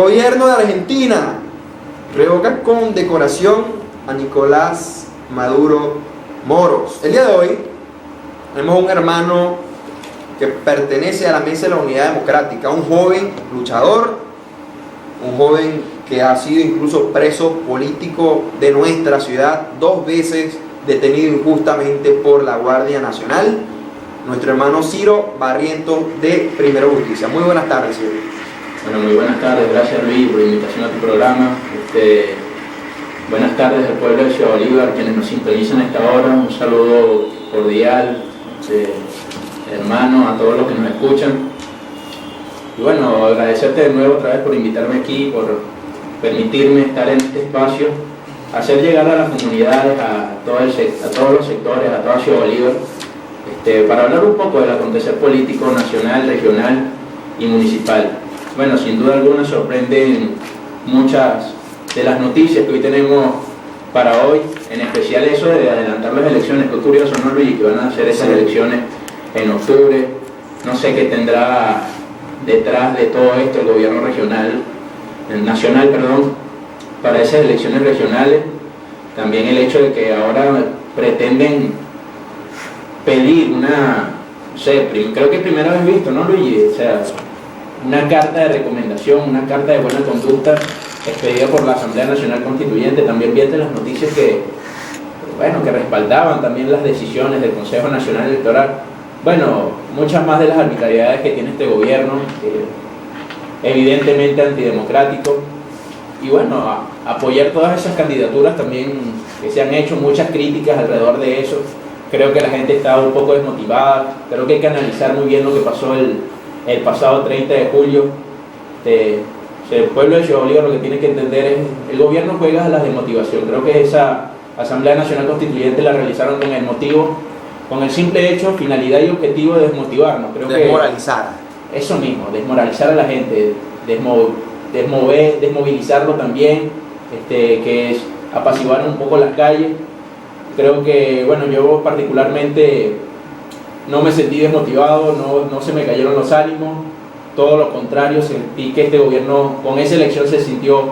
Gobierno de Argentina revoca condecoración a Nicolás Maduro Moros. El día de hoy tenemos un hermano que pertenece a la Mesa de la Unidad Democrática, un joven luchador, un joven que ha sido incluso preso político de nuestra ciudad, 2 veces detenido injustamente por la Guardia Nacional, nuestro hermano Ciro Barrientos de Primero Justicia. Muy buenas tardes, Ciro. Bueno, muy buenas tardes, gracias Luis por la invitación a tu programa. Buenas tardes al pueblo de Ciudad Bolívar, quienes nos sintonizan a esta hora. Un saludo cordial, hermano, a todos los que nos escuchan. Y bueno, agradecerte de nuevo otra vez por invitarme aquí, por permitirme estar en este espacio, hacer llegar a las comunidades, a todos los sectores, a toda Ciudad Bolívar, para hablar un poco del acontecer político nacional, regional y municipal. Bueno, sin duda alguna sorprenden muchas de las noticias que hoy tenemos para hoy, en especial eso de adelantar las elecciones. Qué curioso, ¿no, Luis? Que van a hacer esas elecciones en octubre. No sé qué tendrá detrás de todo esto el gobierno nacional, para esas elecciones regionales. También el hecho de que ahora pretenden pedir creo que es primera vez visto, ¿no, Luigi? O sea, una carta de recomendación, una carta de buena conducta expedida por la Asamblea Nacional Constituyente. También vienen las noticias que respaldaban también las decisiones del Consejo Nacional Electoral. Bueno, muchas más de las arbitrariedades que tiene este gobierno, evidentemente antidemocrático. Y bueno, apoyar todas esas candidaturas también que se han hecho, muchas críticas alrededor de eso. Creo que la gente está un poco desmotivada. Creo que hay que analizar muy bien lo que pasó el pasado 30 de julio. El pueblo de Ciudad Bolívar lo que tiene que entender es el gobierno juega a la desmotivación. Creo que esa Asamblea Nacional Constituyente la realizaron con el simple hecho, finalidad y objetivo de desmotivarnos. Creo desmoralizar. Eso mismo, desmoralizar a la gente, desmovilizarlo también, que es apaciguar un poco las calles. Creo que, bueno, yo particularmente no me sentí desmotivado, no se me cayeron los ánimos, todo lo contrario, sentí que este gobierno con esa elección se sintió,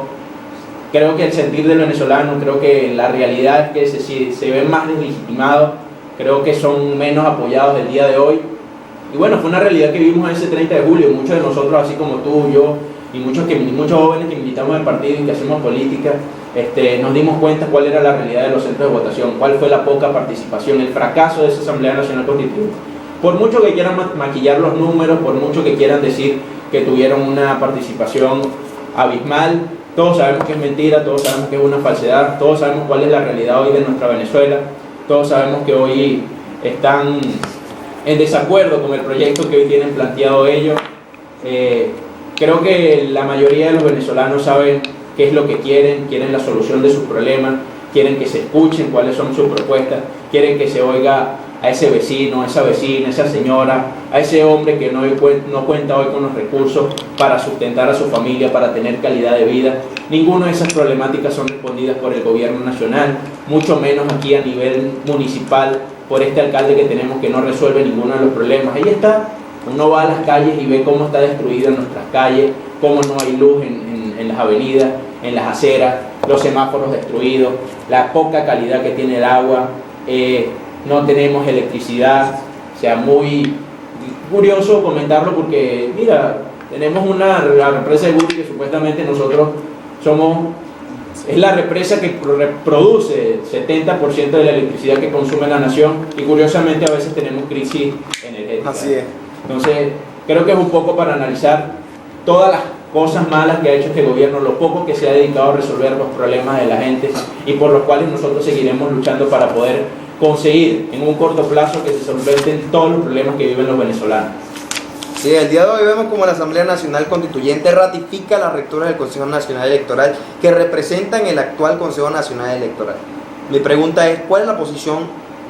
creo que el sentir del venezolano, creo que la realidad es que se ven más deslegitimados, creo que son menos apoyados el día de hoy. Y bueno, fue una realidad que vimos ese 30 de julio, muchos de nosotros, así como tú, yo, y muchos jóvenes que militamos en partido y que hacemos política, nos dimos cuenta cuál era la realidad de los centros de votación, cuál fue la poca participación, el fracaso de esa Asamblea Nacional Constituyente. Por mucho que quieran maquillar los números, por mucho que quieran decir que tuvieron una participación abismal, todos sabemos que es mentira, todos sabemos que es una falsedad, todos sabemos cuál es la realidad hoy de nuestra Venezuela, todos sabemos que hoy están en desacuerdo con el proyecto que hoy tienen planteado ellos. Creo que la mayoría de los venezolanos saben qué es lo que quieren la solución de sus problemas, quieren que se escuchen cuáles son sus propuestas, quieren que se oiga a ese vecino, a esa vecina, a esa señora, a ese hombre que no cuenta hoy con los recursos para sustentar a su familia, para tener calidad de vida. Ninguna de esas problemáticas son respondidas por el gobierno nacional, mucho menos aquí a nivel municipal, por este alcalde que tenemos que no resuelve ninguno de los problemas. Ahí está, uno va a las calles y ve cómo está destruida nuestras calles, cómo no hay luz en las avenidas, en las aceras, los semáforos destruidos, la poca calidad que tiene el agua, no tenemos electricidad. O sea, muy curioso comentarlo porque, mira, tenemos la represa de Guri, que supuestamente nosotros es la represa que produce 70% de la electricidad que consume la nación, y curiosamente a veces tenemos crisis energética. Así es. Entonces, creo que es un poco para analizar todas las cosas malas que ha hecho este gobierno, lo poco que se ha dedicado a resolver los problemas de la gente, y por los cuales nosotros seguiremos luchando para poder conseguir en un corto plazo que se solventen todos los problemas que viven los venezolanos. Sí, el día de hoy vemos como la Asamblea Nacional Constituyente ratifica las rectoras del Consejo Nacional Electoral que representan el actual Consejo Nacional Electoral. Mi pregunta es, ¿cuál es la posición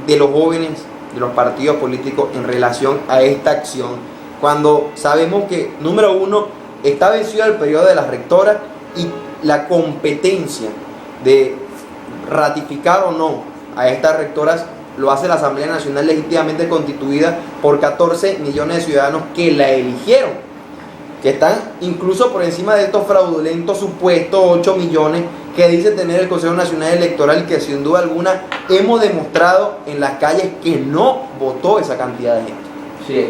de los jóvenes, de los partidos políticos en relación a esta acción? Cuando sabemos que, número uno, está vencido el periodo de las rectoras y la competencia de ratificar o no a estas rectoras lo hace la Asamblea Nacional legítimamente constituida por 14 millones de ciudadanos que la eligieron. que están incluso por encima de estos fraudulentos supuestos 8 millones que dice tener el Consejo Nacional Electoral, que sin duda alguna hemos demostrado en las calles que no votó esa cantidad de gente. Sí.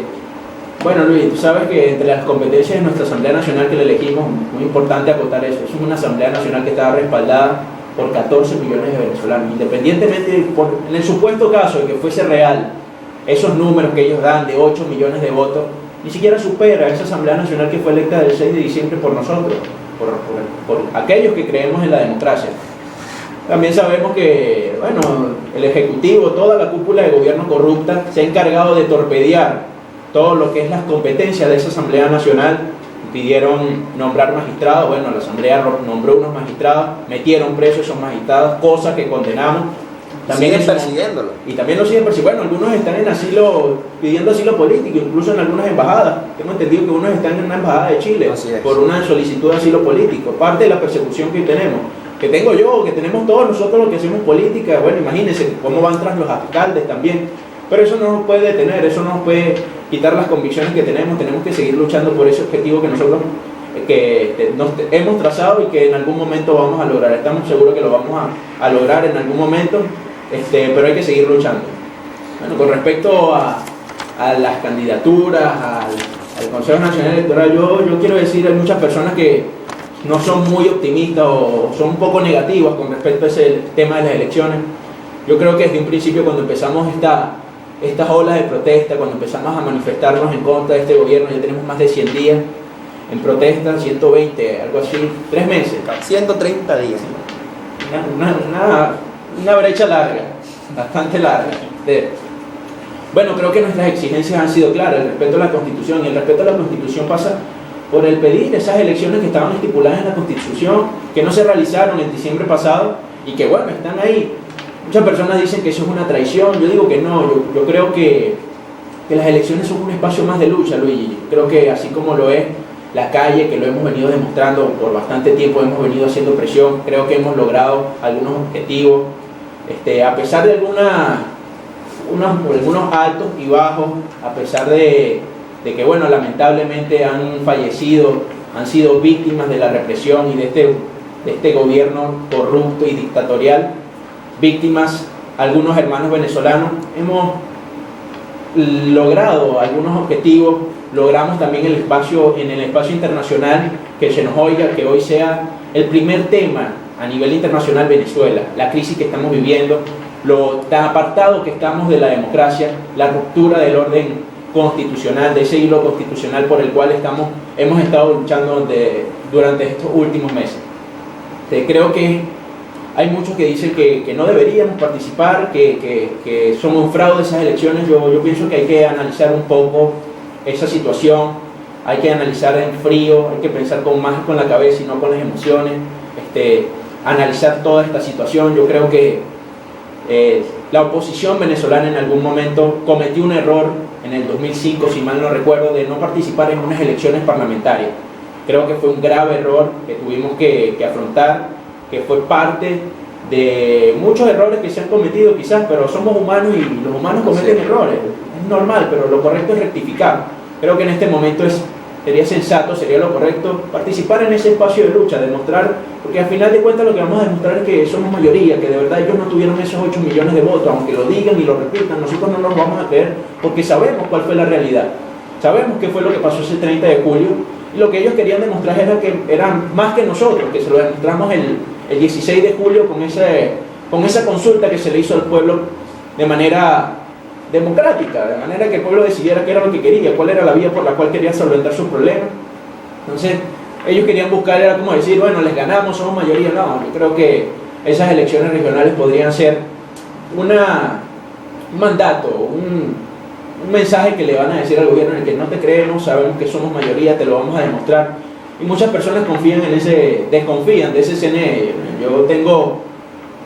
Bueno, Luis, tú sabes que entre las competencias de nuestra Asamblea Nacional que le elegimos, muy importante acotar eso, es una Asamblea Nacional que estaba respaldada por 14 millones de venezolanos, independientemente, en el supuesto caso de que fuese real esos números que ellos dan de 8 millones de votos, ni siquiera supera esa Asamblea Nacional que fue electa el 6 de diciembre por nosotros, por aquellos que creemos en la democracia. También sabemos que, bueno, el Ejecutivo, toda la cúpula de gobierno corrupta se ha encargado de torpedear todo lo que es las competencias de esa Asamblea Nacional. Pidieron nombrar magistrados, bueno, la Asamblea nombró unos magistrados, metieron presos a esos magistrados, cosa que condenamos. También siguen persiguiéndolo. Y también lo siguen persiguiendo. Bueno, algunos están en asilo, pidiendo asilo político, incluso en algunas embajadas. Tengo entendido que unos están en una embajada de Chile por una solicitud de asilo político. Parte de la persecución que tenemos, que tengo yo, que tenemos todos nosotros los que hacemos política. Bueno, imagínense cómo van tras los alcaldes también. Pero eso no nos puede detener, eso no nos puede quitar las convicciones que tenemos. Tenemos que seguir luchando por ese objetivo que nosotros nos hemos trazado y que en algún momento vamos a lograr. Estamos seguros que lo vamos a lograr en algún momento, pero hay que seguir luchando. Bueno, con respecto a las candidaturas, al Consejo Nacional Electoral, yo quiero decir, hay muchas personas que no son muy optimistas o son un poco negativas con respecto a ese tema de las elecciones. Yo creo que desde un principio, cuando empezamos estas olas de protesta, cuando empezamos a manifestarnos en contra de este gobierno, ya tenemos más de 100 días en protesta, 120, algo así, 3 meses. 130 días. Una brecha larga, bastante larga. Bueno, creo que nuestras exigencias han sido claras, el respeto a la Constitución, y el respeto a la Constitución pasa por el pedir esas elecciones que estaban estipuladas en la Constitución, que no se realizaron en diciembre pasado y que, bueno, están ahí. Muchas personas dicen que eso es una traición. Yo digo que no. Yo creo que las elecciones son un espacio más de lucha, Luis. Creo que así como lo es la calle, que lo hemos venido demostrando por bastante tiempo, hemos venido haciendo presión, creo que hemos logrado algunos objetivos, a pesar de algunos altos y bajos, a pesar de que, bueno, lamentablemente han fallecido, han sido víctimas de la represión y de este gobierno corrupto y dictatorial, víctimas algunos hermanos venezolanos. Hemos logrado algunos objetivos, logramos también en el espacio internacional que se nos oiga, que hoy sea el primer tema a nivel internacional Venezuela, la crisis que estamos viviendo, lo tan apartado que estamos de la democracia, la ruptura del orden constitucional, de ese hilo constitucional por el cual hemos estado luchando durante estos últimos meses. Creo que hay muchos que dicen que no deberíamos participar, que son un fraude esas elecciones. Yo pienso que hay que analizar un poco esa situación, hay que analizar en frío, hay que pensar más con la cabeza y no con las emociones, analizar toda esta situación. Yo creo que la oposición venezolana en algún momento cometió un error en el 2005, si mal no recuerdo, de no participar en unas elecciones parlamentarias. Creo que fue un grave error que tuvimos que afrontar, que fue parte de muchos errores que se han cometido quizás, pero somos humanos y los humanos cometen errores, es normal, pero lo correcto es rectificar. Creo que en este momento sería sensato, sería lo correcto participar en ese espacio de lucha, demostrar, porque al final de cuentas lo que vamos a demostrar es que somos mayoría, que de verdad ellos no tuvieron esos 8 millones de votos, aunque lo digan y lo repitan, nosotros no nos vamos a creer, porque sabemos cuál fue la realidad, sabemos qué fue lo que pasó ese 30 de julio, y lo que ellos querían demostrar era que eran más que nosotros, que se lo demostramos el 16 de julio con esa consulta que se le hizo al pueblo de manera democrática, de manera que el pueblo decidiera qué era lo que quería, cuál era la vía por la cual quería solventar sus problemas. Entonces, ellos querían buscar, era como decir, bueno, les ganamos, somos mayoría. No, yo creo que esas elecciones regionales podrían ser un mandato, un mensaje que le van a decir al gobierno en el que no te creemos, sabemos que somos mayoría, te lo vamos a demostrar. Y muchas personas desconfían de ese CNE. Yo tengo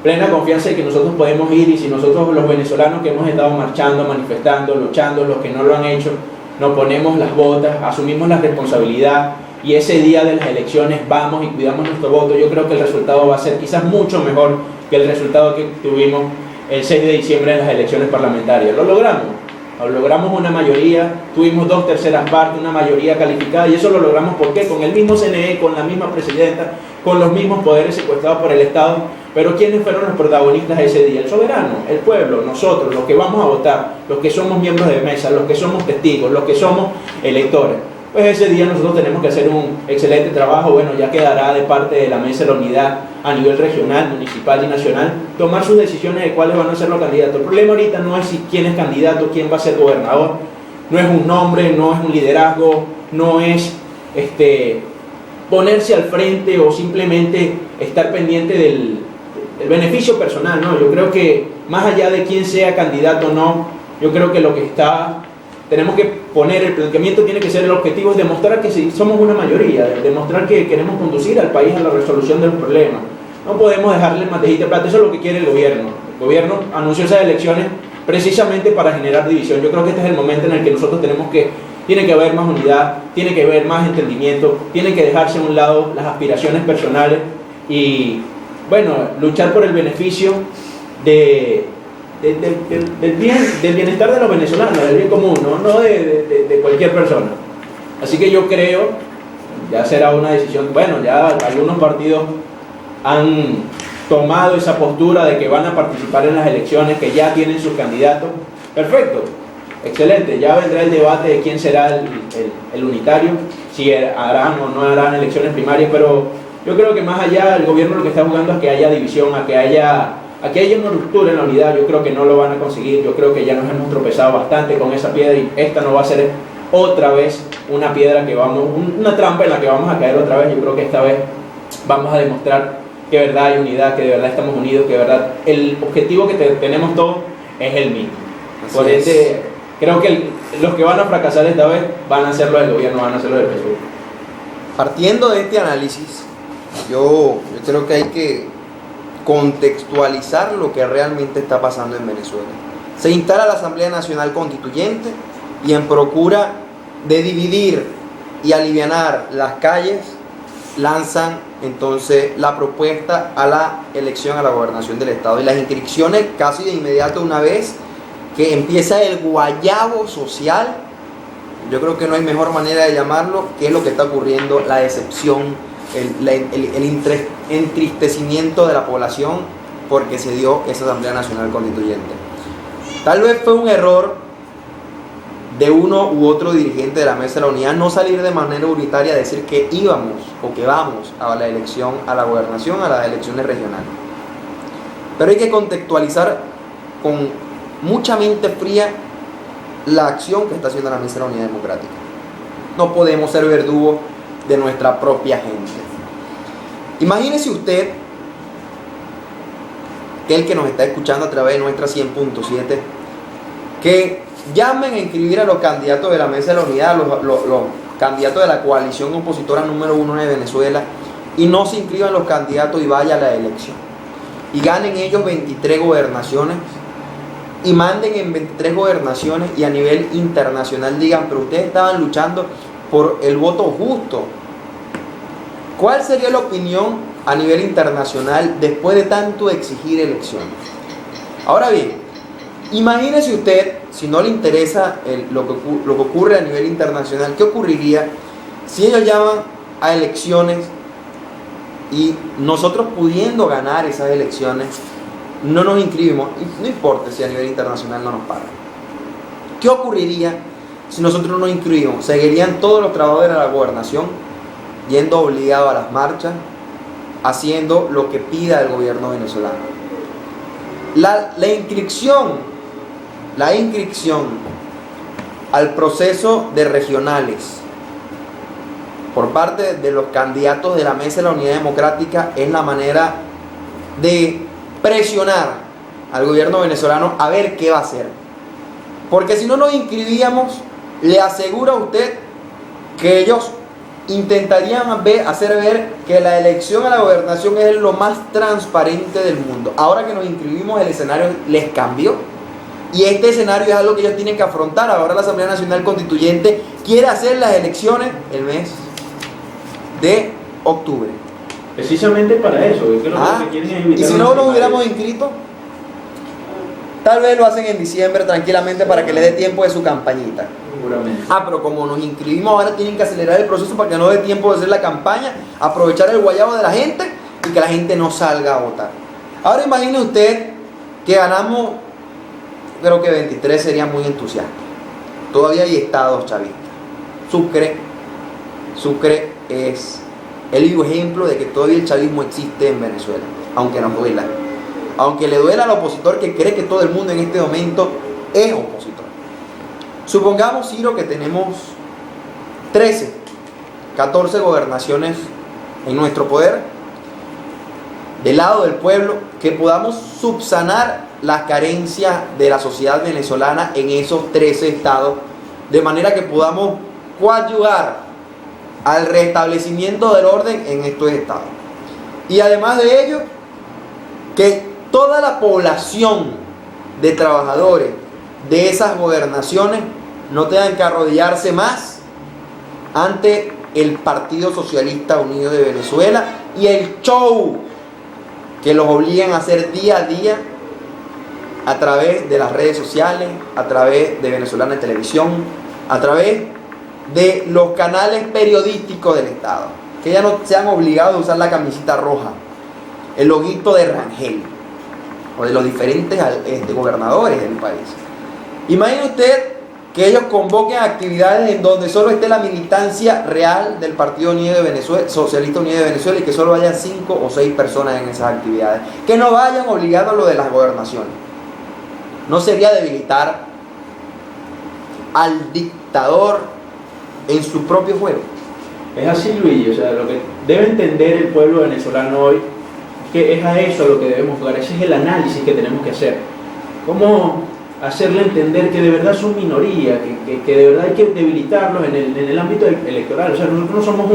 plena confianza de que nosotros podemos ir, y si nosotros, los venezolanos que hemos estado marchando, manifestando, luchando, los que no lo han hecho, nos ponemos las botas, asumimos la responsabilidad y ese día de las elecciones vamos y cuidamos nuestro voto, yo creo que el resultado va a ser quizás mucho mejor que el resultado que tuvimos el 6 de diciembre en las elecciones parlamentarias. Lo logramos, logramos una mayoría, tuvimos 2/3 una mayoría calificada, y eso lo logramos ¿por qué? Con el mismo CNE, con la misma presidenta, con los mismos poderes secuestrados por el Estado. Pero ¿quiénes fueron los protagonistas ese día? El soberano, el pueblo, nosotros, los que vamos a votar, los que somos miembros de mesa, los que somos testigos, los que somos electores. Pues ese día nosotros tenemos que hacer un excelente trabajo. Bueno, ya quedará de parte de la Mesa de la Unidad a nivel regional, municipal y nacional tomar sus decisiones de cuáles van a ser los candidatos. El problema ahorita no es si quién es candidato, quién va a ser gobernador, no es un nombre, no es un liderazgo, no es ponerse al frente o simplemente estar pendiente del beneficio personal, ¿no? Yo creo que más allá de quién sea candidato o no, yo creo que tenemos que poner, el planteamiento tiene que ser, el objetivo es demostrar que sí, somos una mayoría, demostrar que queremos conducir al país a la resolución de los problemas. No podemos dejarle mantejita de plata, eso es lo que quiere el gobierno. El gobierno anunció esas elecciones precisamente para generar división. Yo creo que este es el momento en el que nosotros tiene que haber más unidad, tiene que haber más entendimiento, tiene que dejarse a un lado las aspiraciones personales y, bueno, luchar por el beneficio del bienestar de los venezolanos, del bien común, no de cualquier persona. Así que yo creo, ya será una decisión, bueno, ya algunos partidos han tomado esa postura de que van a participar en las elecciones, que ya tienen sus candidatos. Perfecto, excelente, ya vendrá el debate de quién será el unitario, si harán o no harán elecciones primarias, pero yo creo que más allá el gobierno lo que está jugando es que haya división, a que haya una ruptura en la unidad. Yo creo que no lo van a conseguir, yo creo que ya nos hemos tropezado bastante con esa piedra y esta no va a ser otra vez una piedra una trampa en la que vamos a caer otra vez. Yo creo que esta vez vamos a demostrar que de verdad hay unidad, que de verdad estamos unidos, que de verdad el objetivo que tenemos todos es el mismo. Por ende, creo que los que van a fracasar esta vez van a ser los del gobierno, van a ser los del PSUV. Partiendo de este análisis, yo creo que hay que contextualizar lo que realmente está pasando en Venezuela. Se instala la Asamblea Nacional Constituyente y en procura de dividir y alivianar las calles, lanzan entonces la propuesta a la elección a la gobernación del Estado. Y las inscripciones casi de inmediato, una vez que empieza el guayabo social, yo creo que no hay mejor manera de llamarlo, que es lo que está ocurriendo, la decepción, el entristecimiento de la población porque se dio esa Asamblea Nacional Constituyente. Tal vez fue un error de uno u otro dirigente de la Mesa de la Unidad no salir de manera unitaria a decir que íbamos o que vamos a la elección, a la gobernación, a las elecciones regionales. Pero hay que contextualizar con mucha mente fría la acción que está haciendo la Mesa de la Unidad Democrática. No podemos ser verdugos de nuestra propia gente. Imagínese usted que el que nos está escuchando a través de nuestra 100.7, que llamen a inscribir a los candidatos de la Mesa de la Unidad, los candidatos de la coalición opositora número 1 de Venezuela, y no se inscriban los candidatos y vaya a la elección. Y ganen ellos 23 gobernaciones, y manden en 23 gobernaciones, y a nivel internacional digan, pero ustedes estaban luchando por el voto justo. ¿Cuál sería la opinión a nivel internacional después de tanto exigir elecciones? Ahora bien, imagínese usted, si no le interesa lo que ocurre a nivel internacional, ¿qué ocurriría si ellos llaman a elecciones y nosotros, pudiendo ganar esas elecciones, no nos inscribimos? No importa si a nivel internacional no nos pagan. ¿Qué ocurriría si nosotros no nos inscribimos? Seguirían todos los trabajadores de la gobernación yendo obligados a las marchas, haciendo lo que pida el gobierno venezolano. La inscripción al proceso de regionales por parte de los candidatos de la Mesa de la Unidad Democrática es la manera de presionar al gobierno venezolano a ver qué va a hacer. Porque si no nos inscribíamos, le aseguro a usted que ellos intentarían hacer ver que la elección a la gobernación es lo más transparente del mundo. Ahora que nos inscribimos, el escenario les cambió. Y este escenario es algo que ellos tienen que afrontar. Ahora la Asamblea Nacional Constituyente quiere hacer las elecciones el mes de octubre. Precisamente para eso. Es que lo que quieren es evitar. ¿Y si no nos hubiéramos inscrito? Tal vez lo hacen en diciembre tranquilamente para que le dé tiempo de su campañita. Seguramente. Pero como nos inscribimos ahora tienen que acelerar el proceso para que no dé tiempo de hacer la campaña, aprovechar el guayabo de la gente y que la gente no salga a votar. Ahora imagine usted que ganamos, creo que 23 sería muy entusiasta. Todavía hay estados chavistas. Sucre es el vivo ejemplo de que todavía el chavismo existe en Venezuela, aunque nos duela. Aunque le duela al opositor que cree que todo el mundo en este momento es opositor. Supongamos, Ciro, que tenemos 14 gobernaciones en nuestro poder, del lado del pueblo, que podamos subsanar las carencias de la sociedad venezolana en esos 13 estados, de manera que podamos coadyuvar al restablecimiento del orden en estos estados. Y además de ello, que toda la población de trabajadores de esas gobernaciones no tengan que arrodillarse más ante el Partido Socialista Unido de Venezuela y el show que los obligan a hacer día a día a través de las redes sociales, a través de Venezolana Televisión, a través de los canales periodísticos del Estado, que ya no se han obligado a usar la camiseta roja, el loguito de Rangel o de los diferentes gobernadores del país. Imagine usted que ellos convoquen actividades en donde solo esté la militancia real del Partido Unido de Venezuela, Socialista Unido de Venezuela, y que solo vayan 5 o 6 personas en esas actividades, que no vayan obligando a lo de las gobernaciones. ¿No sería debilitar al dictador en su propio juego? Es así, Luis. O sea, lo que debe entender el pueblo venezolano hoy es que es a eso a lo que debemos jugar. Ese es el análisis que tenemos que hacer. ¿Cómo hacerle entender que de verdad son minoría, que de verdad hay que debilitarlos en el ámbito electoral? O sea, nosotros no somos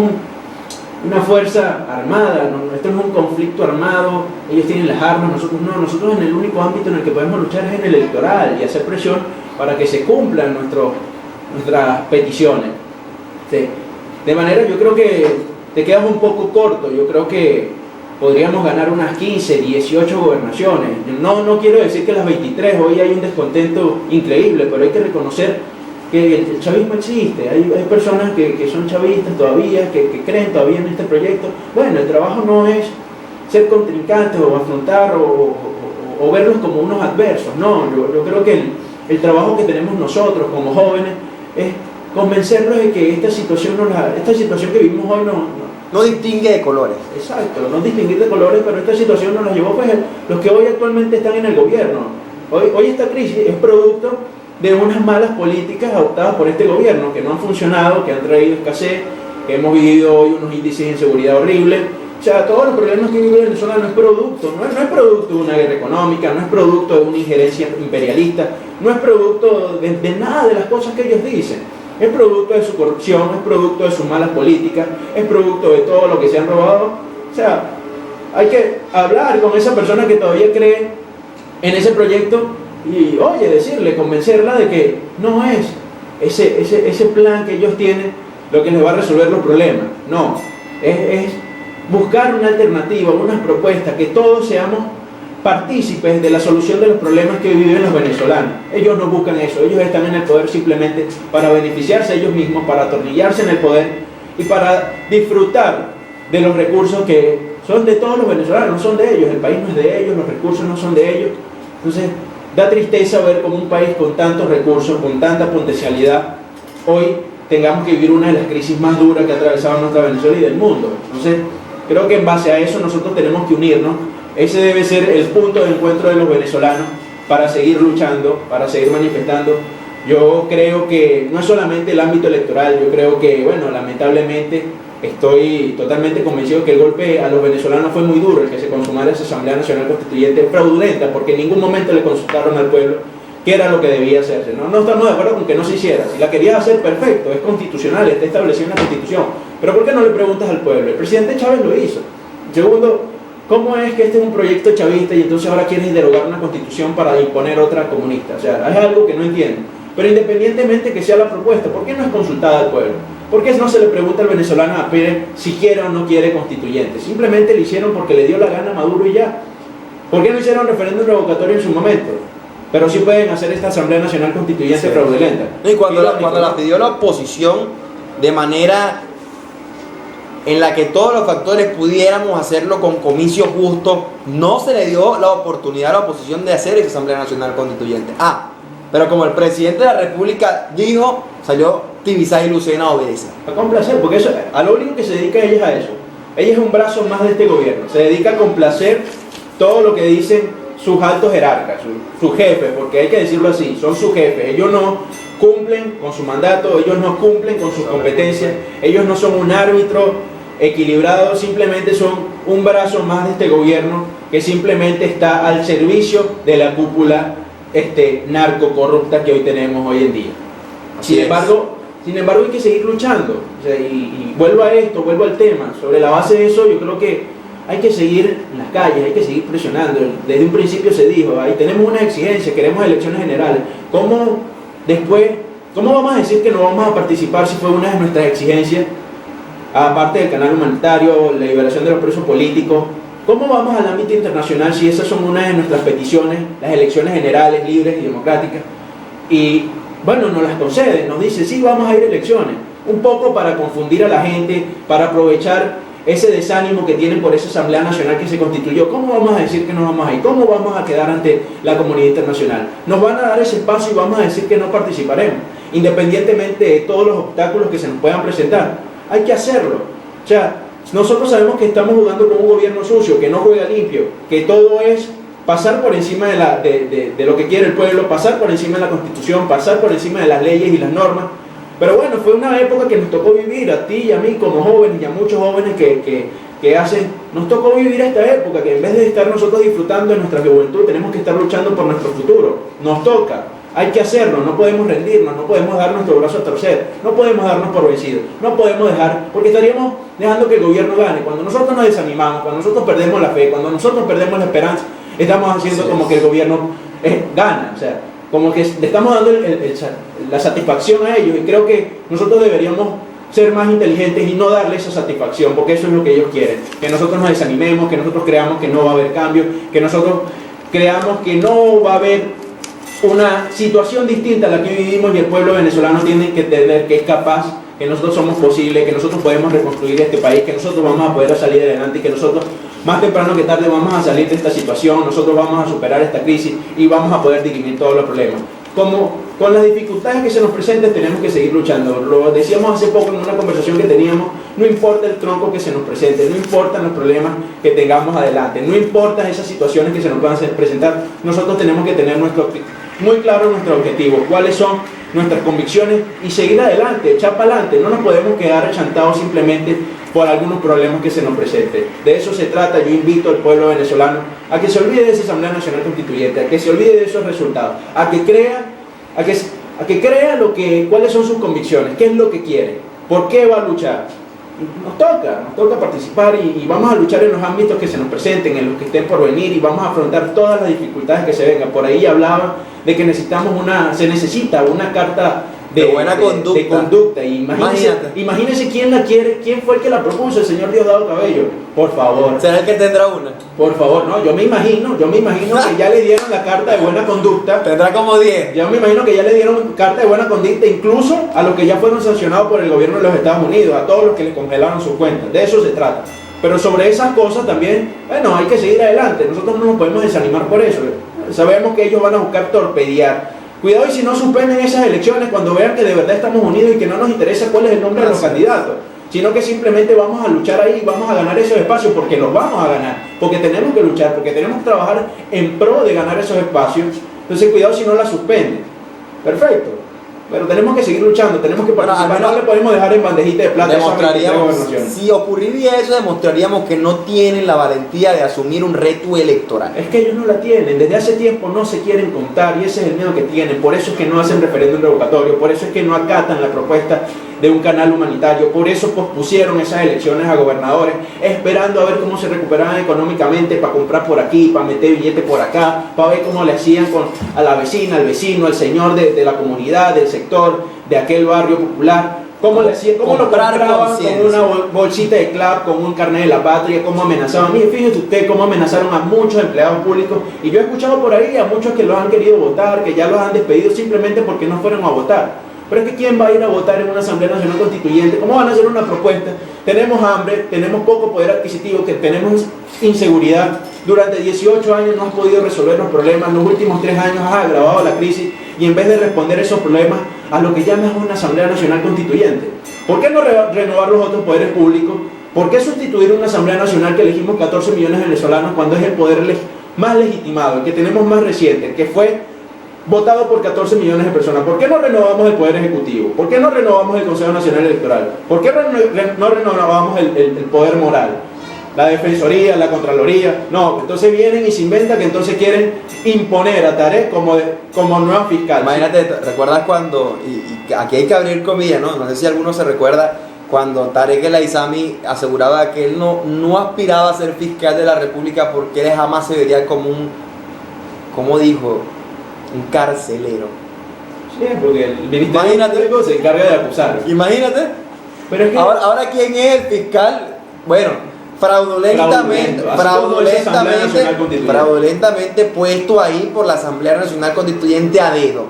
una fuerza armada, esto no es un conflicto armado, ellos tienen las armas, nosotros no, nosotros en el único ámbito en el que podemos luchar es en el electoral y hacer presión para que se cumplan nuestras peticiones. Sí. De manera, yo creo que te quedas un poco corto. Yo creo que podríamos ganar unas 15, 18 gobernaciones. No quiero decir que las 23, hoy hay un descontento increíble, pero hay que reconocer que el chavismo existe. Hay personas que son chavistas todavía, que creen todavía en este proyecto. Bueno, el trabajo no es ser contrincantes o afrontar o verlos como unos adversos. No, yo creo que el trabajo que tenemos nosotros como jóvenes es convencerlos de que esta situación que vivimos hoy no distingue de colores. Exacto, no distinguir de colores, pero esta situación nos la llevó pues los que hoy actualmente están en el gobierno. Hoy esta crisis es producto de unas malas políticas adoptadas por este gobierno que no han funcionado, que han traído escasez, que hemos vivido hoy unos índices de inseguridad horribles. O sea, todos los problemas que vive Venezuela no es producto de una guerra económica, no es producto de una injerencia imperialista, no es producto de nada de las cosas que ellos dicen. Es producto de su corrupción, es producto de sus malas políticas, es producto de todo lo que se han robado. O sea, hay que hablar con esa persona que todavía cree en ese proyecto y, decirle, convencerla de que no es ese plan que ellos tienen lo que les va a resolver los problemas. No, es buscar una alternativa, unas propuestas, que todos seamos partícipes de la solución de los problemas que viven los venezolanos. Ellos no buscan eso, ellos están en el poder simplemente para beneficiarse ellos mismos, para atornillarse en el poder y para disfrutar de los recursos que son de todos los venezolanos, no son de ellos, el país no es de ellos, los recursos no son de ellos. Entonces, da tristeza ver como un país con tantos recursos, con tanta potencialidad, hoy tengamos que vivir una de las crisis más duras que ha atravesado nuestra Venezuela y del mundo. Entonces, creo que en base a eso nosotros tenemos que unirnos. Ese debe ser el punto de encuentro de los venezolanos para seguir luchando, para seguir manifestando. Yo creo que no es solamente el ámbito electoral, yo creo que, lamentablemente estoy totalmente convencido que el golpe a los venezolanos fue muy duro, el que se consumara esa Asamblea Nacional Constituyente fraudulenta, porque en ningún momento le consultaron al pueblo qué era lo que debía hacerse. No estamos de acuerdo con que no se hiciera. Si la querías hacer, perfecto, es constitucional, está establecido en la Constitución. Pero ¿por qué no le preguntas al pueblo? El presidente Chávez lo hizo. Segundo, ¿cómo es que este es un proyecto chavista y entonces ahora quieres derogar una constitución para imponer otra comunista? O sea, es algo que no entiendo. Pero independientemente que sea la propuesta, ¿por qué no es consultada al pueblo? ¿Por qué no se le pregunta al venezolano a Pérez si quiere o no quiere constituyente? Simplemente lo hicieron porque le dio la gana a Maduro y ya. ¿Por qué no hicieron referéndum revocatorio en su momento? pero sí pueden hacer esta Asamblea Nacional Constituyente fraudulenta. Y cuando la pidió la oposición de manera en la que todos los factores pudiéramos hacerlo con comicios justos, no se le dio la oportunidad a la oposición de hacer esa Asamblea Nacional Constituyente. Pero como el presidente de la República dijo, salió Tibisay y Lucena a obedecer. A complacer, porque eso, a lo único que se dedica ella es a eso. Ella es un brazo más de este gobierno. Se dedica a complacer todo lo que dicen sus altos jerarcas, sus jefes, porque hay que decirlo así, son sus jefes. Ellos no cumplen con su mandato, ellos no cumplen con sus competencias, ellos no son un árbitro equilibrado, simplemente son un brazo más de este gobierno que simplemente está al servicio de la cúpula narcocorrupta que hoy tenemos hoy en día. Sin embargo, hay que seguir luchando. O sea, y vuelvo a esto, vuelvo al tema. Sobre la base de eso, yo creo que hay que seguir en las calles, hay que seguir presionando. Desde un principio se dijo, ahí tenemos una exigencia, queremos elecciones generales. ¿Cómo vamos a decir que no vamos a participar si fue una de nuestras exigencias? Aparte del canal humanitario, la liberación de los presos políticos, ¿cómo vamos al ámbito internacional si esas son una de nuestras peticiones, las elecciones generales, libres y democráticas? Y bueno, nos las conceden, nos dice, sí, vamos a ir a elecciones, un poco para confundir a la gente, para aprovechar ese desánimo que tienen por esa Asamblea Nacional que se constituyó. ¿Cómo vamos a decir que no vamos a ir? ¿Cómo vamos a quedar ante la comunidad internacional? Nos van a dar ese espacio y vamos a decir que no participaremos, independientemente de todos los obstáculos que se nos puedan presentar. Hay que hacerlo. O sea, nosotros sabemos que estamos jugando con un gobierno sucio, que no juega limpio, que todo es pasar por encima de lo que quiere el pueblo, pasar por encima de la Constitución, pasar por encima de las leyes y las normas. Pero bueno, fue una época que nos tocó vivir, a ti y a mí como jóvenes y a muchos jóvenes nos tocó vivir esta época, que en vez de estar nosotros disfrutando de nuestra juventud, tenemos que estar luchando por nuestro futuro. Nos toca, hay que hacerlo, no podemos rendirnos, no podemos dar nuestro brazo a torcer, no podemos darnos por vencidos, no podemos dejar, porque estaríamos dejando que el gobierno gane. Cuando nosotros nos desanimamos, cuando nosotros perdemos la fe, cuando nosotros perdemos la esperanza, estamos haciendo como que el gobierno gana, o sea, como que le estamos dando la satisfacción a ellos, y creo que nosotros deberíamos ser más inteligentes y no darle esa satisfacción, porque eso es lo que ellos quieren, que nosotros nos desanimemos, que nosotros creamos que no va a haber cambio, que nosotros creamos que no va a haber una situación distinta a la que vivimos, y el pueblo venezolano tiene que entender que es capaz, que nosotros somos posibles, que nosotros podemos reconstruir este país, que nosotros vamos a poder salir adelante y que nosotros más temprano que tarde vamos a salir de esta situación, nosotros vamos a superar esta crisis y vamos a poder dirimir todos los problemas. Como con las dificultades que se nos presenten tenemos que seguir luchando. Lo decíamos hace poco en una conversación que teníamos, no importa el tronco que se nos presente, no importan los problemas que tengamos adelante, no importan esas situaciones que se nos puedan presentar, nosotros tenemos que tener muy claro nuestro objetivo, cuáles son nuestras convicciones y seguir adelante, echar para adelante. No nos podemos quedar achantados simplemente por algunos problemas que se nos presenten. De eso se trata. Yo invito al pueblo venezolano a que se olvide de esa Asamblea Nacional Constituyente, a que se olvide de esos resultados, a que crea cuáles son sus convicciones, qué es lo que quiere, por qué va a luchar. Nos toca participar y vamos a luchar en los ámbitos que se nos presenten, en los que estén por venir, y vamos a afrontar todas las dificultades que se vengan. Por ahí hablaba de que se necesita una carta de buena conducta. Y imagínese quién la quiere, quién fue el que la propuso, el señor Diosdado Cabello. Por favor. ¿Será el que tendrá una? Por favor, no, yo me imagino que ya le dieron la carta de buena conducta. Tendrá como 10. Yo me imagino que ya le dieron carta de buena conducta incluso a los que ya fueron sancionados por el gobierno de los Estados Unidos, a todos los que les congelaron sus cuentas. De eso se trata. Pero sobre esas cosas también, bueno, hay que seguir adelante. Nosotros no nos podemos desanimar por eso. Sabemos que ellos van a buscar torpedear. Cuidado y si no suspenden esas elecciones cuando vean que de verdad estamos unidos y que no nos interesa cuál es el nombre de los candidatos, sino que simplemente vamos a luchar ahí y vamos a ganar esos espacios, porque los vamos a ganar, porque tenemos que luchar, porque tenemos que trabajar en pro de ganar esos espacios. Entonces cuidado si no la suspenden. Perfecto. Pero tenemos que seguir luchando, tenemos que participar, no le podemos dejar en bandejita de plata. Si ocurriría eso, demostraríamos que no tienen la valentía de asumir un reto electoral. Es que ellos no la tienen, desde hace tiempo no se quieren contar, y ese es el miedo que tienen. Por eso es que no hacen referéndum revocatorio, por eso es que no acatan la propuesta de un canal humanitario, por eso pospusieron esas elecciones a gobernadores, esperando a ver cómo se recuperaban económicamente para comprar por aquí, para meter billetes por acá, para ver cómo le hacían a la vecina, al vecino, al señor de la comunidad, del sector, de aquel barrio popular, ¿Cómo le hacían? ¿Cómo lo comprar compraban? Con conciencia. una bolsita de club, con un carnet de la patria, cómo amenazaban. Mire, fíjese usted cómo amenazaron a muchos empleados públicos. Y yo he escuchado por ahí a muchos que los han querido votar, que ya los han despedido simplemente porque no fueron a votar. Pero es que ¿quién va a ir a votar en una Asamblea Nacional Constituyente? ¿Cómo van a hacer una propuesta? Tenemos hambre, tenemos poco poder adquisitivo, que tenemos inseguridad. Durante 18 años no has podido resolver los problemas, los últimos 3 años has agravado la crisis y en vez de responder esos problemas a lo que llamas una Asamblea Nacional Constituyente. ¿Por qué no renovar los otros poderes públicos? ¿Por qué sustituir una Asamblea Nacional que elegimos 14 millones de venezolanos cuando es el poder más legitimado, el que tenemos más reciente, el que fue votado por 14 millones de personas? ¿Por qué no renovamos el Poder Ejecutivo? ¿Por qué no renovamos el Consejo Nacional Electoral? ¿Por qué no renovamos el Poder Moral? La Defensoría, la Contraloría. No, entonces vienen y se inventan que entonces quieren imponer a Tarek como nueva fiscal. Imagínate, ¿recuerdas cuando, y aquí hay que abrir comillas, ¿no? No sé si alguno se recuerda, cuando Tarek El Aizami aseguraba que él no aspiraba a ser fiscal de la República porque él jamás se vería como ¿cómo dijo? Un carcelero. Sí, porque el Ministerio Público se encarga de acusar. Imagínate. Pero es que ahora ¿quién es el fiscal? Bueno, fraudulentamente puesto ahí por la Asamblea Nacional Constituyente a dedo.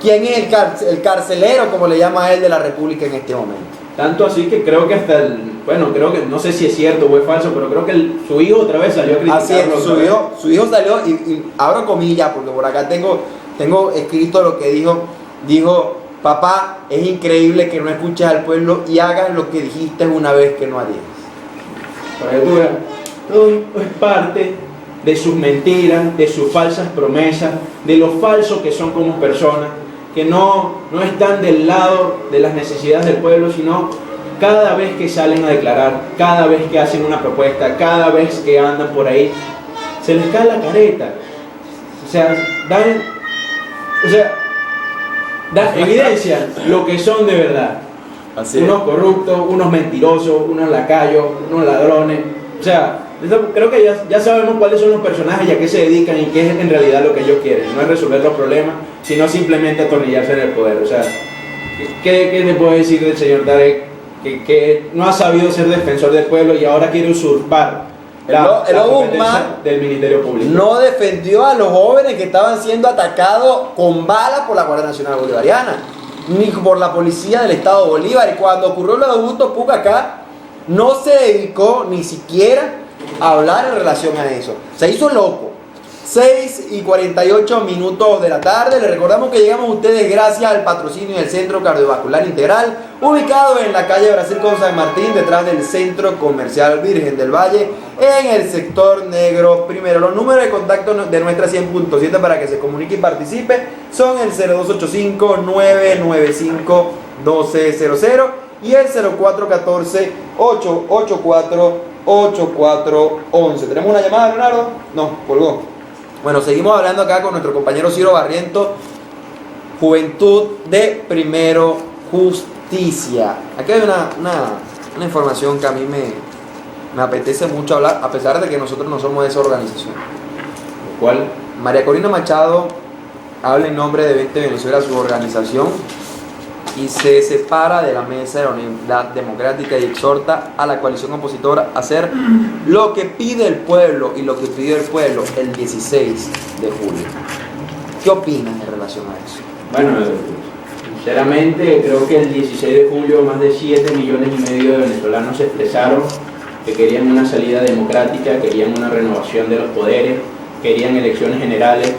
¿Quién es el carcelero, como le llama a él, de la República en este momento? Tanto así que creo que hasta creo que, no sé si es cierto o es falso, pero creo que su hijo otra vez salió a criticarlo. Así es, su hijo salió, y abro comillas, porque por acá tengo escrito lo que dijo: papá, es increíble que no escuches al pueblo y hagas lo que dijiste una vez que no harías. Para que tú veas, todo es parte de sus mentiras, de sus falsas promesas, de lo falsos que son como personas, que no están del lado de las necesidades del pueblo, sino cada vez que salen a declarar, cada vez que hacen una propuesta, cada vez que andan por ahí, se les cae la careta. O sea, dan evidencia lo que son de verdad. Así unos corruptos, unos mentirosos, unos lacayos, unos ladrones. O sea, creo que ya sabemos cuáles son los personajes y a qué se dedican y qué es en realidad lo que ellos quieren. No es resolver los problemas, sino simplemente atornillarse en el poder. O sea, ¿qué le puedo decir del señor Tarek? Que no ha sabido ser defensor del pueblo y ahora quiere usurpar la competencia del Ministerio Público. No defendió a los jóvenes que estaban siendo atacados con balas por la Guardia Nacional Bolivariana, ni por la policía del Estado Bolívar. Y cuando ocurrió lo de Augusto Puga acá, no se dedicó ni siquiera a hablar en relación a eso. Se hizo loco. 6:48 de la tarde. Les recordamos que llegamos a ustedes gracias al patrocinio del Centro Cardiovascular Integral, ubicado en la calle Brasil con San Martín, detrás del Centro Comercial Virgen del Valle, en el sector negro primero. Los números de contacto de nuestra 100.7 para que se comunique y participe son el 0285-995-1200 y el 0414-884-8411. ¿Tenemos una llamada, Leonardo? No, colgó. Bueno, seguimos hablando acá con nuestro compañero Ciro Barriento. Juventud de Primero Justicia. Aquí hay una información que a mí me apetece mucho hablar, a pesar de que nosotros no somos de esa organización. ¿Cuál? María Corina Machado habla en nombre de 20 Venezuela, su organización, y se separa de la mesa de la Unidad Democrática y exhorta a la coalición opositora a hacer lo que pide el pueblo y lo que pidió el pueblo el 16 de julio. ¿Qué opinas en relación a eso? Bueno, sinceramente creo que el 16 de julio más de 7,5 millones de venezolanos se expresaron que querían una salida democrática, querían una renovación de los poderes, querían elecciones generales.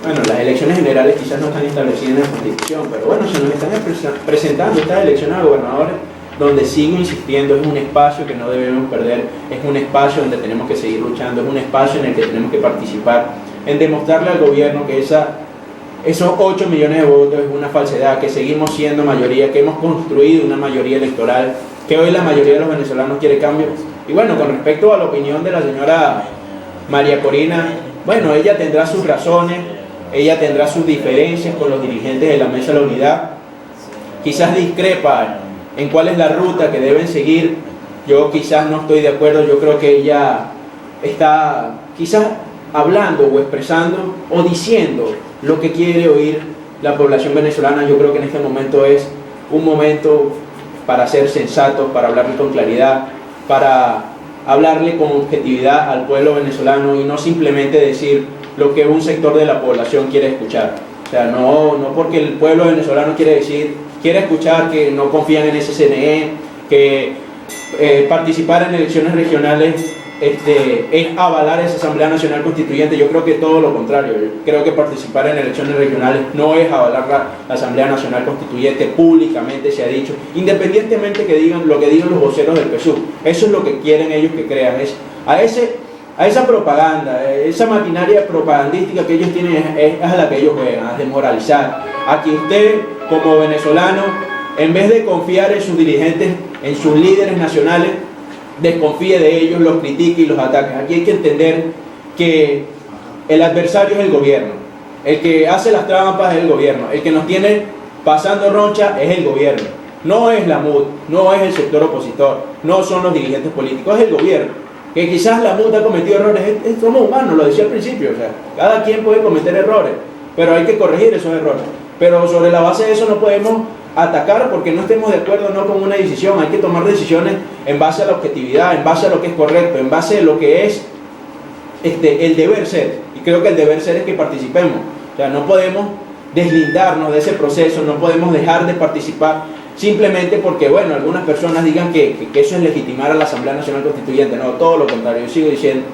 Bueno, las elecciones generales quizás no están establecidas en la Constitución, pero bueno, se nos están presentando estas elecciones a gobernadores, donde sigo insistiendo, es un espacio que no debemos perder, es un espacio donde tenemos que seguir luchando, es un espacio en el que tenemos que participar, en demostrarle al gobierno que esos 8 millones de votos es una falsedad, que seguimos siendo mayoría, que hemos construido una mayoría electoral, que hoy la mayoría de los venezolanos quiere cambio. Y bueno, con respecto a la opinión de la señora María Corina, bueno, ella tendrá sus razones, ella tendrá sus diferencias con los dirigentes de la Mesa de la Unidad, quizás discrepa en cuál es la ruta que deben seguir. Yo quizás no estoy de acuerdo, yo creo que ella está quizás hablando o expresando o diciendo lo que quiere oír la población venezolana. Yo creo que en este momento es un momento para ser sensatos, para hablarle con claridad, para hablarle con objetividad al pueblo venezolano y no simplemente decir lo que un sector de la población quiere escuchar. O sea, no porque el pueblo venezolano quiere escuchar que no confían en ese CNE, que participar en elecciones regionales es avalar esa Asamblea Nacional Constituyente. Yo creo que todo lo contrario. Yo creo que participar en elecciones regionales no es avalar la Asamblea Nacional Constituyente. Públicamente se ha dicho, independientemente que digan lo que digan los voceros del PSUV. Eso es lo que quieren ellos que crean. A esa propaganda, esa maquinaria propagandística que ellos tienen es a la que ellos juegan, a desmoralizar. A que usted, como venezolano, en vez de confiar en sus dirigentes, en sus líderes nacionales, desconfíe de ellos, los critique y los ataque. Aquí hay que entender que el adversario es el gobierno, el que hace las trampas es el gobierno, el que nos tiene pasando roncha es el gobierno, no es la MUD, no es el sector opositor, no son los dirigentes políticos, es el gobierno. Que quizás la MUD ha cometido errores, somos humanos, lo decía al principio, o sea, cada quien puede cometer errores, pero hay que corregir esos errores. Pero sobre la base de eso no podemos atacar porque no estemos de acuerdo no con una decisión. Hay que tomar decisiones en base a la objetividad, en base a lo que es correcto, en base a lo que es el deber ser. Y creo que el deber ser es que participemos. O sea, no podemos deslindarnos de ese proceso, no podemos dejar de participar simplemente porque, bueno, algunas personas digan que eso es legitimar a la Asamblea Nacional Constituyente. No, todo lo contrario. Yo sigo diciendo,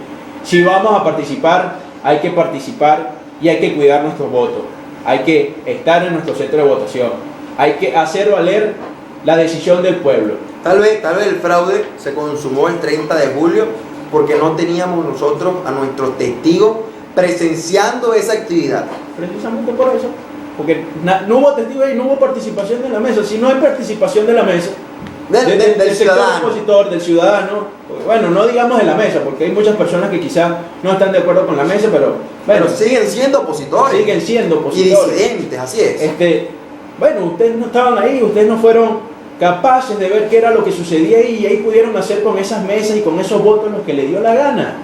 si vamos a participar, hay que participar y hay que cuidar nuestros votos. Hay que estar en nuestro centro de votación. Hay que hacer valer la decisión del pueblo. Tal vez el fraude se consumó el 30 de julio porque no teníamos nosotros a nuestros testigos presenciando esa actividad. Precisamente por eso. Porque no hubo testigos y no hubo participación de la mesa. Si no hay participación de la mesa, del ciudadano, opositor, del ciudadano, bueno, no digamos de la mesa, porque hay muchas personas que quizás no están de acuerdo con la mesa, pero bueno, siguen siendo opositores. Siguen siendo opositores. Y disidentes, así es. Bueno, ustedes no estaban ahí, ustedes no fueron capaces de ver qué era lo que sucedía ahí y ahí pudieron hacer con esas mesas y con esos votos lo que les dio la gana.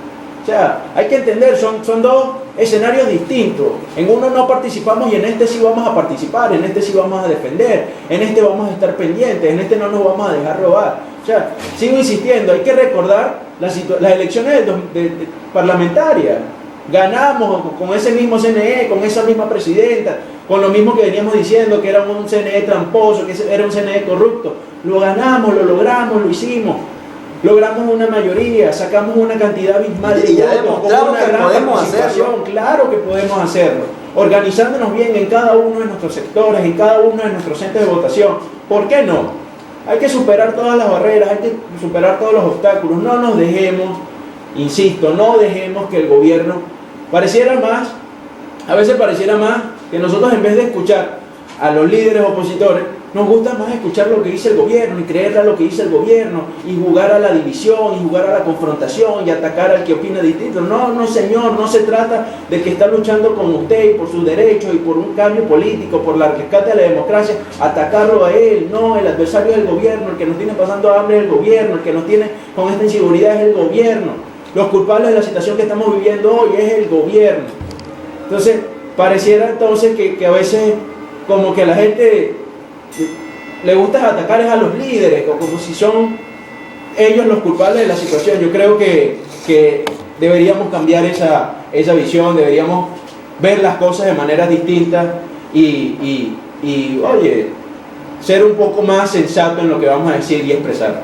O sea, hay que entender, son dos escenarios distintos. En uno no participamos y en este sí vamos a participar, en este sí vamos a defender, en este vamos a estar pendientes, en este no nos vamos a dejar robar. O sea, sigo insistiendo, hay que recordar las elecciones parlamentarias. Ganamos con ese mismo CNE, con esa misma presidenta, con lo mismo que veníamos diciendo, que era un CNE tramposo, que era un CNE corrupto. Lo ganamos, lo logramos, lo hicimos. Logramos una mayoría, sacamos una cantidad abismal de votos, con una gran participación. Claro que podemos hacerlo, organizándonos bien en cada uno de nuestros sectores, en cada uno de nuestros centros de votación. ¿Por qué no? Hay que superar todas las barreras, hay que superar todos los obstáculos. No nos dejemos, insisto, no dejemos que el gobierno a veces pareciera más que nosotros, en vez de escuchar a los líderes opositores, nos gusta más escuchar lo que dice el gobierno y creerle a lo que dice el gobierno y jugar a la división y jugar a la confrontación y atacar al que opina distinto. No, señor, no se trata de que está luchando con usted y por sus derechos y por un cambio político, por la rescate de la democracia, atacarlo a él. No, el adversario es el gobierno, el que nos tiene pasando hambre es el gobierno, el que nos tiene con esta inseguridad es el gobierno. Los culpables de la situación que estamos viviendo hoy es el gobierno. Entonces, pareciera entonces que a veces como que a la gente le gusta atacar a los líderes, como si son ellos los culpables de la situación. Yo creo que deberíamos cambiar esa visión, deberíamos ver las cosas de maneras distintas y oye, ser un poco más sensato en lo que vamos a decir y expresar.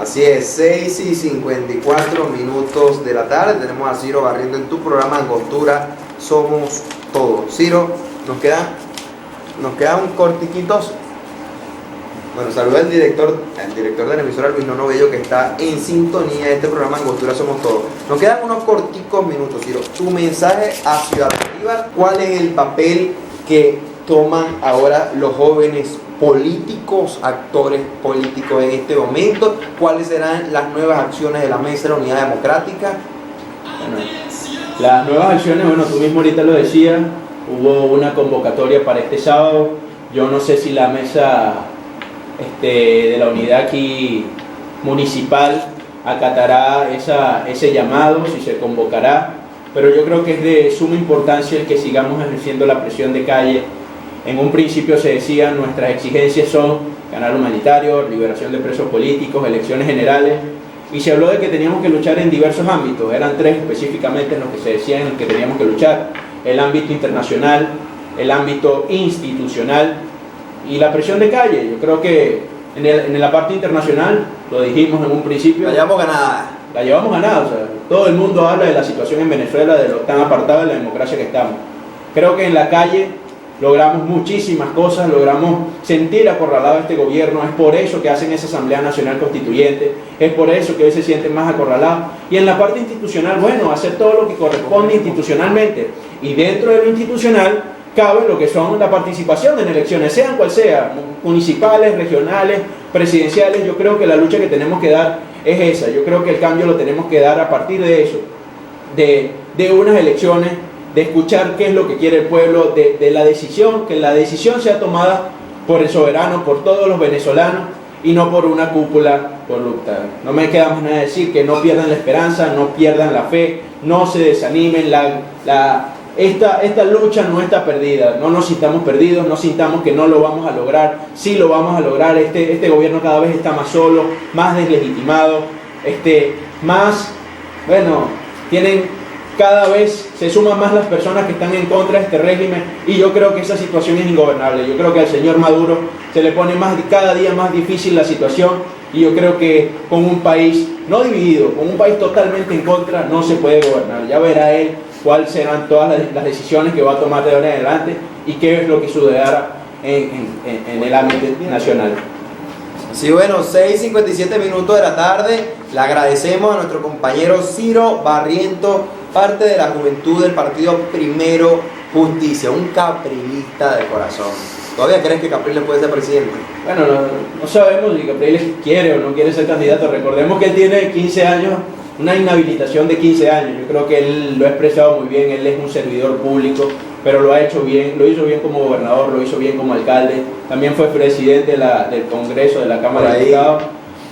Así es, 6:54 de la tarde. Tenemos a Ciro Barriendo en tu programa Angostura Somos Todos. Ciro, nos quedan un cortiquitos. Bueno, saluda al director de la emisora, Luis Nono Bello, que está en sintonía de este programa Angostura Somos Todos. Nos quedan unos corticos minutos, Ciro. Tu mensaje a Ciudad Bolívar, ¿cuál es el papel que toman ahora los jóvenes políticos, actores políticos en este momento? ¿Cuáles serán las nuevas acciones de la Mesa de la Unidad Democrática? Bueno, las nuevas acciones, bueno, tú mismo ahorita lo decías, hubo una convocatoria para este sábado. Yo no sé si la mesa de la unidad aquí municipal acatará ese llamado, si se convocará, pero yo creo que es de suma importancia el que sigamos ejerciendo la presión de calle En un principio se decía, nuestras exigencias son canal humanitario, liberación de presos políticos, elecciones generales, y se habló de que teníamos que luchar en diversos ámbitos. Eran tres específicamente en los que se decía en los que teníamos que luchar: el ámbito internacional, el ámbito institucional y la presión de calle. Yo creo que en la parte internacional, lo dijimos en un principio, La llevamos ganada. la llevamos ganada. O sea, todo el mundo habla de la situación en Venezuela, de lo tan apartado de la democracia que estamos. Creo que en la calle logramos muchísimas cosas, logramos sentir acorralado a este gobierno. Es por eso que hacen esa Asamblea Nacional Constituyente, es por eso que hoy se sienten más acorralados. Y en la parte institucional, bueno, hacer todo lo que corresponde institucionalmente. Y dentro de lo institucional cabe lo que son la participación en elecciones, sean cual sea, municipales, regionales, presidenciales. Yo creo que la lucha que tenemos que dar es esa. Yo creo que el cambio lo tenemos que dar a partir de eso, de unas elecciones, de escuchar qué es lo que quiere el pueblo, de la decisión, que la decisión sea tomada por el soberano, por todos los venezolanos, y no por una cúpula corrupta. No me queda más nada de decir, que no pierdan la esperanza, no pierdan la fe, no se desanimen. Esta lucha no está perdida, no nos sintamos perdidos, no sintamos que no lo vamos a lograr. Sí lo vamos a lograr. Este gobierno cada vez está más solo, más deslegitimado, cada vez se suman más las personas que están en contra de este régimen, y yo creo que esa situación es ingobernable. Yo creo que al señor Maduro se le pone cada día más difícil la situación, y yo creo que con un país no dividido, con un país totalmente en contra, no se puede gobernar. Ya verá él cuáles serán todas las decisiones que va a tomar de ahora en adelante y qué es lo que sucederá en el ámbito nacional. Sí, bueno, 6:57 minutos de la tarde. Le agradecemos a nuestro compañero Ciro Barriento, parte de la juventud del partido Primero Justicia, un caprilista de corazón. ¿Todavía crees que Capriles puede ser presidente? Bueno, no sabemos si Capriles quiere o no quiere ser candidato. Recordemos que él tiene 15 años, una inhabilitación de 15 años. Yo creo que él lo ha expresado muy bien. Él es un servidor público, pero lo ha hecho bien, lo hizo bien como gobernador, lo hizo bien como alcalde, también fue presidente del Congreso, de la Cámara de Diputados.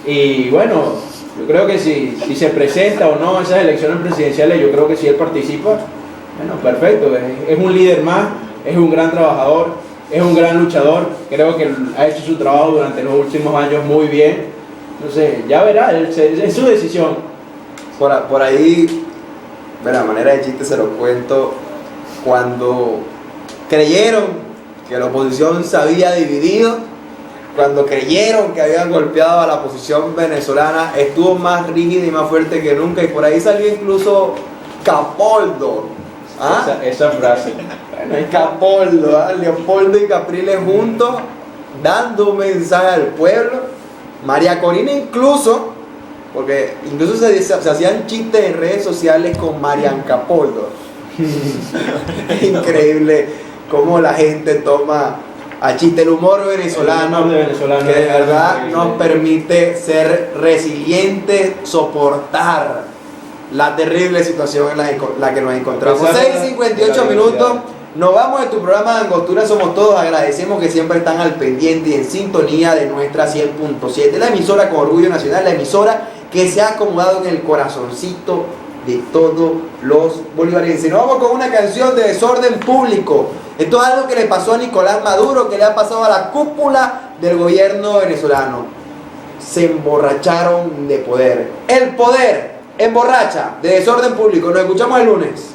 Y bueno, yo creo que si se presenta o no esas elecciones presidenciales, yo creo que si él participa, bueno, perfecto, es un líder más, es un gran trabajador, es un gran luchador. Creo que ha hecho su trabajo durante los últimos años muy bien. Entonces, ya verá, es su decisión. Por ahí, de la manera de chiste se lo cuento, cuando creyeron que la oposición se había dividido, cuando creyeron que habían golpeado a la oposición venezolana, estuvo más rígida y más fuerte que nunca, y por ahí salió incluso Capoldo. ¿Ah? Esa frase. Bueno, Capoldo, Leopoldo y Capriles juntos, dando un mensaje al pueblo. María Corina incluso, porque incluso se hacían chistes en redes sociales con Marian Capoldo. Es increíble cómo la gente toma a chiste el humor venezolano, que de verdad nos permite ser resilientes, soportar la terrible situación en la que nos encontramos. 6:58 minutos, nos vamos de tu programa de Angostura Somos Todos. Agradecemos que siempre están al pendiente y en sintonía de nuestra 100.7, la emisora con orgullo nacional, la emisora que se ha acomodado en el corazoncito de todos los bolivarenses. Nos vamos con una canción de Desorden Público. Esto es algo que le pasó a Nicolás Maduro, que le ha pasado a la cúpula del gobierno venezolano. Se emborracharon de poder. El poder emborracha. De Desorden Público. Nos escuchamos el lunes.